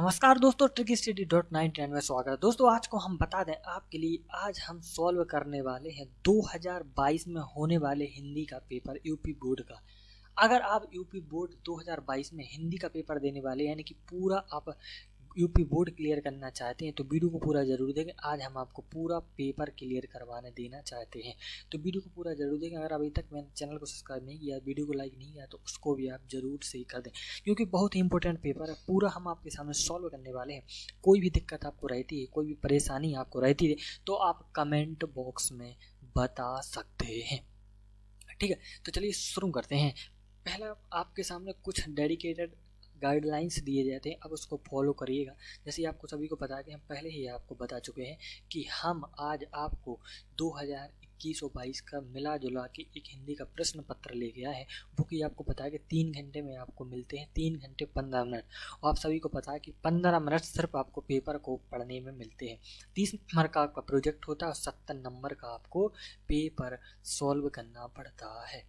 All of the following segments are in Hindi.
नमस्कार दोस्तों, tricky-study.99 में स्वागत है। दोस्तों आज को हम बता दें आपके लिए, आज हम सॉल्व करने वाले हैं 2022 में होने वाले हिंदी का पेपर यूपी बोर्ड का। अगर आप यूपी बोर्ड 2022 में हिंदी का पेपर देने वाले यानी कि पूरा आप यूपी बोर्ड क्लियर करना चाहते हैं तो वीडियो को पूरा जरूर देखें। आज हम आपको पूरा पेपर क्लियर करवाने देना चाहते हैं तो वीडियो को पूरा जरूर देखें। अगर अभी तक मैंने चैनल को सब्सक्राइब नहीं किया, वीडियो को लाइक नहीं किया तो उसको भी आप जरूर से कर दें, क्योंकि बहुत ही इंपॉर्टेंट पेपर है। पूरा हम आपके सामने सॉल्व करने वाले हैं। कोई भी दिक्कत आपको रहती है, कोई भी परेशानी आपको रहती है तो आप कमेंट बॉक्स में बता सकते हैं। ठीक है, तो चलिए शुरू करते हैं। पहला आपके सामने कुछ डेडिकेटेड गाइडलाइंस दिए जाते हैं, अब उसको फॉलो करिएगा। जैसे आपको सभी को पता है कि हम पहले ही आपको बता चुके हैं कि हम आज आपको 2021 और 22 का मिला जुला के एक हिंदी का प्रश्न पत्र लेके आए हैं। वो कि आपको पता है कि 3 घंटे में आपको मिलते हैं, 3 घंटे 15 मिनट। और आप सभी को पता है कि 15 मिनट सिर्फ आपको पेपर को पढ़ने में मिलते हैं। 30 नंबर का आपका प्रोजेक्ट होता है और 70 नंबर का आपको पेपर सॉल्व करना पड़ता है।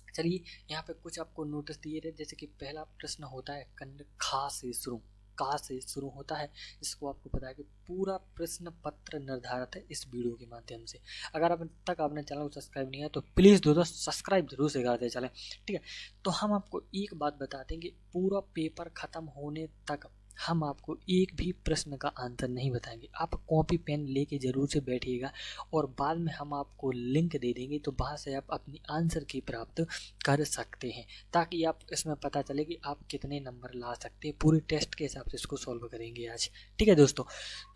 चलिए यहाँ पे कुछ आपको नोटिस दिए थे, जैसे कि पहला प्रश्न होता है खंड खा से शुरू, का से शुरू होता है। इसको आपको पता है कि पूरा प्रश्न पत्र निर्धारित है इस वीडियो के माध्यम से। अगर अब तक आपने चैनल को सब्सक्राइब नहीं किया तो प्लीज़ दोस्तों सब्सक्राइब जरूर से करते चलें। ठीक है, तो हम आपको एक बात बताते हैं कि पूरा पेपर ख़त्म होने तक हम आपको एक भी प्रश्न का आंसर नहीं बताएंगे। आप कॉपी पेन लेके जरूर से बैठिएगा और बाद में हम आपको लिंक दे देंगे, तो वहाँ से आप अपनी आंसर की प्राप्त कर सकते हैं, ताकि आप इसमें पता चले कि आप कितने नंबर ला सकते हैं। पूरे टेस्ट के हिसाब से इसको सॉल्व करेंगे आज। ठीक है दोस्तों,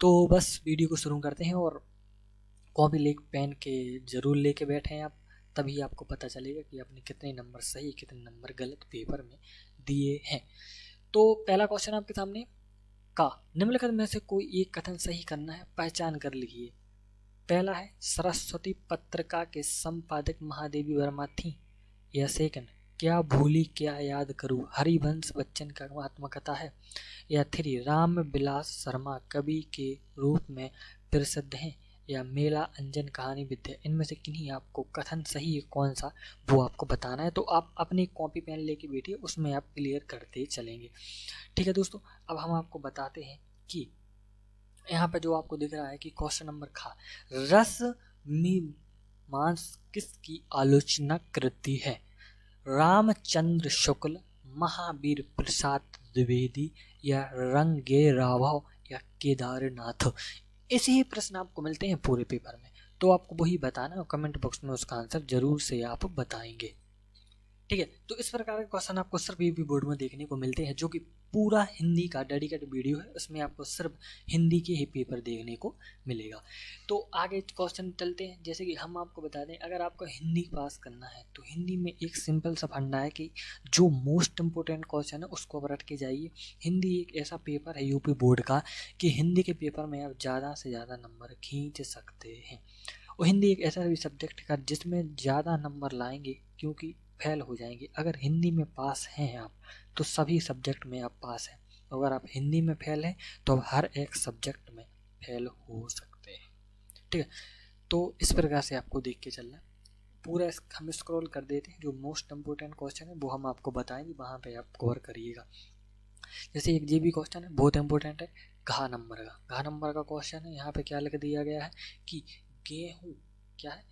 तो बस वीडियो को शुरू करते हैं और कॉपी ले पेन के ज़रूर लेके बैठें आप, तभी आपको पता चलेगा कि आपने कितने नंबर सही कितने नंबर गलत पेपर में दिए हैं। तो पहला क्वेश्चन आपके सामने, का निम्नलिखित में से कोई एक कथन सही करना है, पहचान कर लीजिए। पहला है सरस्वती पत्रिका के संपादक महादेवी वर्मा थी। या सेकंड, क्या भूली क्या याद करूं हरिवंश बच्चन का आत्मकथा है। या थ्री, राम बिलास शर्मा कवि के रूप में प्रसिद्ध हैं। या मेला अंजन कहानी विद्या। इनमें से किन्हीं आपको कथन सही है कौन सा वो आपको बताना है। तो आप अपनी कॉपी पेन लेके बैठिए, उसमें आप क्लियर करते चलेंगे। ठीक है दोस्तों, अब हम आपको बताते हैं कि यहाँ पे जो आपको दिख रहा है कि क्वेश्चन नंबर खा, रस मीमांस किसकी आलोचना कृति है। रामचंद्र शुक्ल, महावीर प्रसाद द्विवेदी, या रंगे राघव, या केदारनाथ। ऐसे ही प्रश्न आपको मिलते हैं पूरे पेपर में, तो आपको वही बताना और कमेंट बॉक्स में उसका आंसर जरूर से आप बताएंगे। ठीक है, तो इस प्रकार के क्वेश्चन आपको सिर्फ यूपी बोर्ड में देखने को मिलते हैं, जो कि पूरा हिंदी का डेडिकेटेड वीडियो है। उसमें आपको सिर्फ हिंदी के ही पेपर देखने को मिलेगा। तो आगे क्वेश्चन चलते हैं। जैसे कि हम आपको बता दें, अगर आपको हिंदी पास करना है तो हिंदी में एक सिंपल सा फंडा है कि जो मोस्ट इम्पोर्टेंट क्वेश्चन है उसको आप रट के जाइए। हिंदी एक ऐसा पेपर है यूपी बोर्ड का कि हिंदी के पेपर में आप ज़्यादा से ज़्यादा नंबर खींच सकते हैं। और हिंदी एक ऐसा भी सब्जेक्ट का जिसमें ज़्यादा नंबर लाएंगे, क्योंकि फेल हो जाएंगे। अगर हिंदी में पास हैं आप तो सभी सब्जेक्ट में आप पास हैं, अगर आप हिंदी में फेल हैं तो आप हर एक सब्जेक्ट में फेल हो सकते हैं। ठीक है, तो इस प्रकार से आपको देख के चलना है। पूरा हम स्क्रॉल कर देते हैं, जो मोस्ट इम्पोर्टेंट क्वेश्चन है वो हम आपको बताएंगे, वहाँ पे आप कवर करिएगा। जैसे एक जी भी क्वेश्चन है, बहुत इंपॉर्टेंट है, घा नंबर का क्वेश्चन है। यहाँ पे क्या लिख दिया गया है कि गेहूँ, क्या है,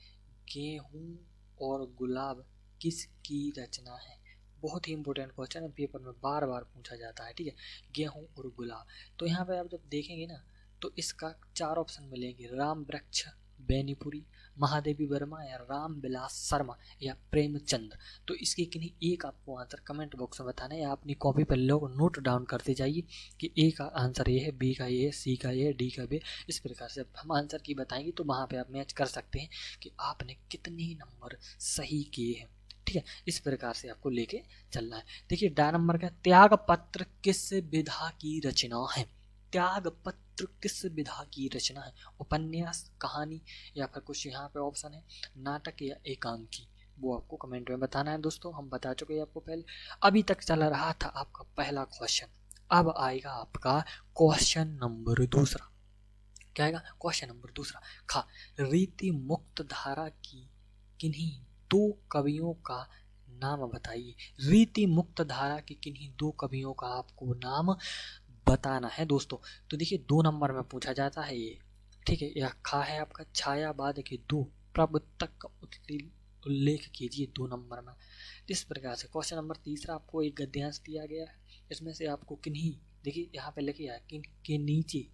गेहूँ और गुलाब किसकी रचना है। बहुत ही इंपॉर्टेंट क्वेश्चन है, पेपर में बार बार पूछा जाता है। ठीक है, गेहूँ और गुलाब। तो यहाँ पे आप जब देखेंगे ना तो इसका 4 ऑप्शन मिलेंगे, राम वृक्ष बेनीपुरी, महादेवी वर्मा, या राम बिलास शर्मा, या प्रेमचंद। तो इसके किन्हीं एक आपको आंसर कमेंट बॉक्स में बताना है, या अपनी कॉपी पर लोग नोट डाउन करते जाइए कि ए का आंसर ये है, बी का ये है, सी का ये है, डी का भी। इस प्रकार से हम आंसर की बताएंगे तो वहाँ पे आप मैच कर सकते हैं कि आपने कितने नंबर सही किए हैं। ठीक है, इस प्रकार से आपको लेके चलना है। देखिए डा नंबर का, त्याग पत्र किस विधा की रचना है। त्याग पत्र किस विधा की रचना है। उपन्यास, कहानी, या फिर कुछ यहाँ पे ऑप्शन है नाटक या एकांकी। वो आपको कमेंट में बताना है। दोस्तों हम बता चुके हैं आपको पहले। अभी तक चल रहा था आपका पहला क्वेश्चन, अब आएगा आपका क्वेश्चन नंबर दूसरा। क्या आएगा क्वेश्चन नंबर दूसरा, खा, रीति मुक्त धारा की किन्हीं 2 कवियों का नाम बताइए। रीति मुक्त धारा की किन्हीं 2 कवियों का आपको नाम बताना है दोस्तों। तो देखिए 2 नंबर में पूछा जाता है ये, ठीक है। यह खा है आपका छायावाद के 2 प्रवर्तक का उल्लेख कीजिए 2 नंबर में। इस प्रकार से क्वेश्चन नंबर तीसरा आपको एक गद्यांश दिया गया है, इसमें से आपको किन्हीं, देखिए यहाँ पे लिखे है किन के नीचे,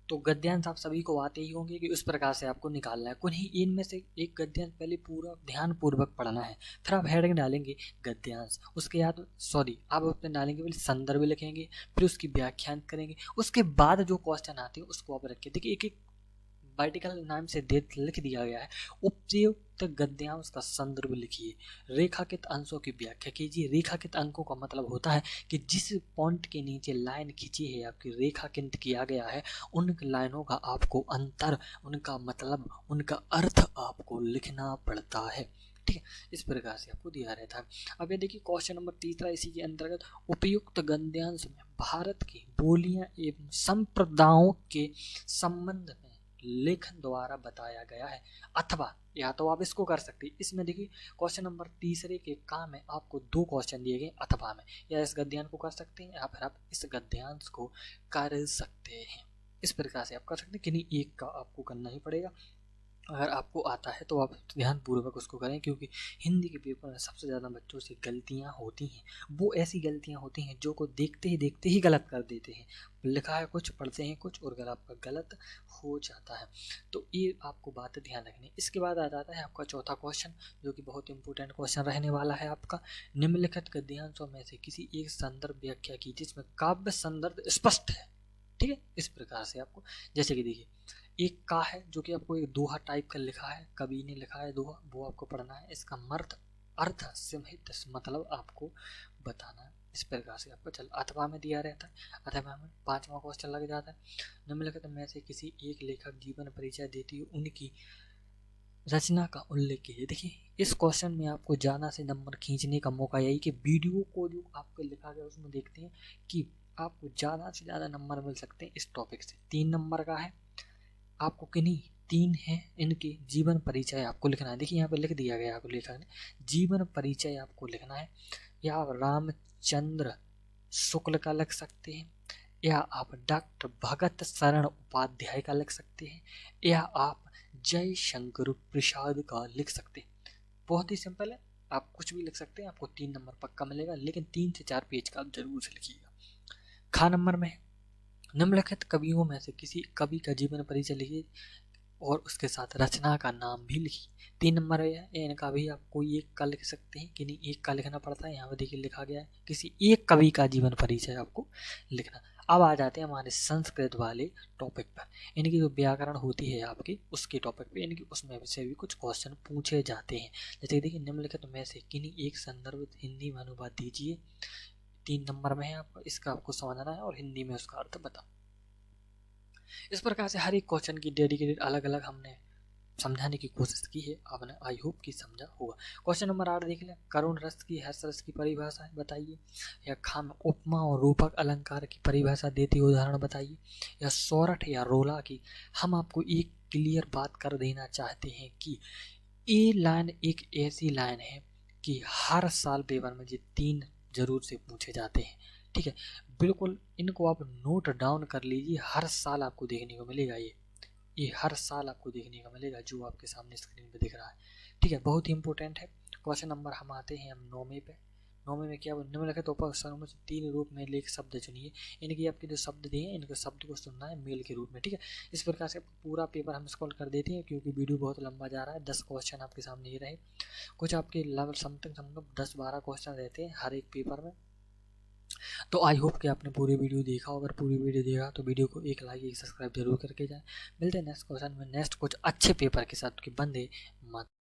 तो गद्यांश आप सभी को आते ही होंगे कि उस प्रकार से आपको निकालना है। किन्हीं इनमें से एक गद्यांश पहले पूरा ध्यान पूर्वक पढ़ना है, फिर आप हेडिंग डालेंगे गद्यांश, उसके बाद आप अपने डालेंगे पहले संदर्भ लिखेंगे, फिर उसकी व्याख्यान करेंगे, उसके बाद जो क्वेश्चन आते हैं उसको आप रखिए। देखिए एक एक वर्टिकल नाम से लिख दिया गया है। उपयुक्त गद्यांश का संदर्भ लिखिए, रेखाकित अंशों की व्याख्या कीजिए। रेखाकित अंकों का मतलब होता है कि जिस पॉइंट के नीचे लाइन खींची है, आपकी रेखांकित किया गया है, उन लाइनों का आपको अंतर, उनका मतलब, उनका अर्थ आपको लिखना पड़ता है, ठीक है। इस प्रकार से आपको दिया रहता है। अब ये देखिए क्वेश्चन नंबर तीसरा इसी के अंतर्गत, उपयुक्त गद्यांश में भारत की बोलियां एवं संप्रदायों के संबंध में लेखन द्वारा बताया गया है। अथवा या तो आप इसको कर सकते हैं, इसमें देखिए क्वेश्चन नंबर तीसरे के काम में आपको 2 क्वेश्चन दिए गए अथवा में, या इस गद्यांश को कर सकते हैं या फिर आप इस गद्यांश को कर सकते हैं। इस प्रकार से आप कर सकते हैं, किन्हीं एक का आपको करना ही पड़ेगा। अगर आपको आता है तो आप ध्यानपूर्वक उसको करें, क्योंकि हिंदी के पेपर में सबसे ज़्यादा बच्चों से गलतियां होती हैं। वो ऐसी गलतियां होती हैं जो को देखते ही गलत कर देते हैं। लिखा है कुछ, पढ़ते हैं कुछ, और अगर आपका गलत हो जाता है। तो ये आपको बात ध्यान रखनी। इसके बाद आ जाता है आपका चौथा क्वेश्चन, जो कि बहुत इंपॉर्टेंट क्वेश्चन रहने वाला है आपका। निम्नलिखित गद्यांशों में से किसी एक संदर्भ व्याख्या की जिसमें काव्य संदर्भ स्पष्ट है, ठीक है। इस प्रकार से आपको, जैसे कि देखिए एक का है जो कि आपको एक दोहा टाइप का लिखा है, कवि ने लिखा है दोहा, वो आपको पढ़ना है। इसका अर्थ सहित मतलब आपको बताना है। इस प्रकार से आपको चल अथवा में दिया रहता है। अथवा में 5वां क्वेश्चन लग जाता है, निम्नलिखित में से किसी एक लेखक जीवन परिचय देती है उनकी रचना का उल्लेख कीजिए। देखिए इस क्वेश्चन में आपको ज़्यादा से नंबर खींचने का मौका यही कि वीडियो को जो आपको लिखा गया उसमें देखते हैं कि आपको ज़्यादा से ज़्यादा नंबर मिल सकते हैं इस टॉपिक से। 3 नंबर का है, आपको किन्हीं 3 हैं इनके जीवन परिचय आपको लिखना है। देखिए यहाँ पे लिख दिया गया आपको लेखक ने, जीवन परिचय आपको लिखना है। या आप रामचंद्र शुक्ल का लिख सकते हैं, या आप डॉक्टर भगत शरण उपाध्याय का लिख सकते हैं, या आप जय शंकर प्रसाद का लिख सकते हैं। बहुत ही सिंपल है, आप कुछ भी लिख सकते हैं, आपको 3 नंबर पक्का मिलेगा, लेकिन 3 से 4 पेज का आप जरूर से लिखिएगा। खा नंबर में निम्नलिखित कवियों में से किसी कवि का जीवन परिचय लिखिए और उसके साथ रचना का नाम भी लिखिए। 3 नंबर है, इनका भी आप कोई एक का लिख सकते हैं, कि नहीं एक का लिखना पड़ता है। यहाँ पर देखिए लिखा गया है किसी एक कवि का जीवन परिचय आपको लिखना। अब आ जाते हैं हमारे संस्कृत वाले टॉपिक पर। इनकी जो व्याकरण होती है आपकी, उसके टॉपिक पे इनकी उसमें से भी कुछ क्वेश्चन पूछे जाते हैं। जैसे देखिए निम्नलिखित में से किन्हीं एक संदर्भ हिंदी में अनुवाद दीजिए। 3 नंबर में है आपको, इसका आपको समझना है और हिंदी में उसका अर्थ बताओ। इस प्रकार से हर एक क्वेश्चन की डेडिकेटेड अलग अलग हमने समझाने की कोशिश की है, आपने आई होप कि समझा होगा। क्वेश्चन नंबर 8 देख लें, करुण रस की हर्ष रस की परिभाषा है बताइए। या खा में उपमा और रूपक अलंकार की परिभाषा देती उदाहरण बताइए। या सौरठ या रोला की। हम आपको एक क्लियर बात कर देना चाहते हैं कि ये लाइन एक ऐसी लाइन है कि हर साल पेपर में ये 3 जरूर से पूछे जाते हैं, ठीक है। बिल्कुल इनको आप नोट डाउन कर लीजिए, हर साल आपको देखने को मिलेगा। ये हर साल आपको देखने को मिलेगा जो आपके सामने स्क्रीन पे दिख रहा है, ठीक है। बहुत ही इंपॉर्टेंट है। क्वेश्चन नंबर हम आते हैं हम 9वें पे। 9वें में क्या निम्नलिखित उपअक्षरों में से 3 रूप में लेख शब्द चुनिए। इनकी आपके जो शब्द दिए हैं, इनके शब्द को सुनना है मेल के रूप में, ठीक है। इस प्रकार से पूरा पेपर हम स्क्रॉल कर देते हैं, क्योंकि वीडियो बहुत लंबा जा रहा है। 10 क्वेश्चन आपके सामने ये रहे, कुछ आपके लेवल समथिंग 10-12 क्वेश्चन रहते हैं हर एक पेपर में। तो आई होप कि आपने पूरी वीडियो देखा। अगर पूरी वीडियो देखा तो वीडियो को एक लाइक एक सब्सक्राइब जरूर करके जाए। मिलते हैं नेक्स्ट क्वेश्चन में, नेक्स्ट कुछ अच्छे पेपर के साथ कि बंदे मातरम।